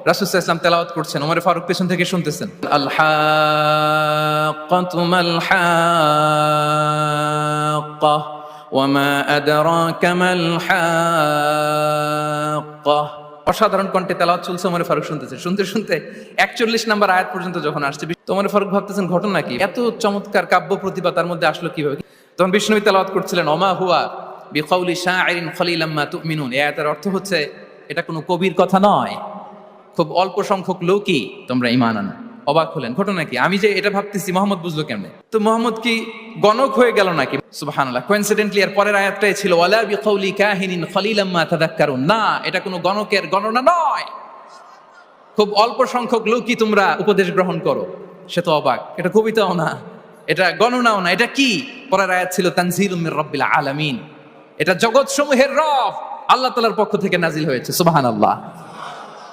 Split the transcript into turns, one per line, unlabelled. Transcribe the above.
রাসূল সাল্লাল্লাহু আলাইহি ওয়াসাল্লাম তেলাওয়াত করছেন, ওমর ফারুক পেছন থেকে শুনতেছেন। আল হাক্কাতু মাল হাক্কাহ ওয়া মা আদরাকা মাল হাক্কাহ। অসাধারণ কণ্ঠে তেলাওয়াত চলছে, ওমর ফারুক শুনতেছে। শুনতে শুনতে 41 নম্বর আয়াত পর্যন্ত যখন আসছে, ওমর ফারুক ভাবতেছেন ঘটনা কি, এত চমৎকার কাব্য প্রতিভা তার মধ্যে আসলো কিভাবে। তখন বিষ্ণু তেলাওয়াত করছিলেন, ওমা হুয়া বিকাউলি শাইরিন খলিলাম মা তুমিনুন। এই আয়াতের অর্থ হচ্ছে এটা কোনো কবির কথা নয়, খুব অল্প সংখ্যক লোকই তোমরা ঈমান আনো। অবাক হলেন, ঘটনা কি? আমি যে এটা ভাবতেছি মোহাম্মদ বুঝলো কেমনে? তো মোহাম্মদ কি গণক হয়ে গেল নাকি? সুবহানাল্লাহ। কোইন্সিডেন্টলি এর পরের আয়াতটাই ছিল ওয়ালা বিকাউলি কাহিনিন খলিলাম মা তাযাক্কারুন। না, এটা কোনো গণকের গণনা নয়, খুব অল্প সংখ্যক লোকই তোমরা উপদেশ গ্রহণ করো। সে তো অবাক, এটা কবিতাও না, এটা গণনাও না, এটা কি? পরের আয়াত ছিল তানজিলুম মির রাব্বিল আলামিন। এটা জগৎ সমূহের রব আল্লাহ তাআলার পক্ষ থেকে নাজিল হয়েছে। সুবহানাল্লাহ।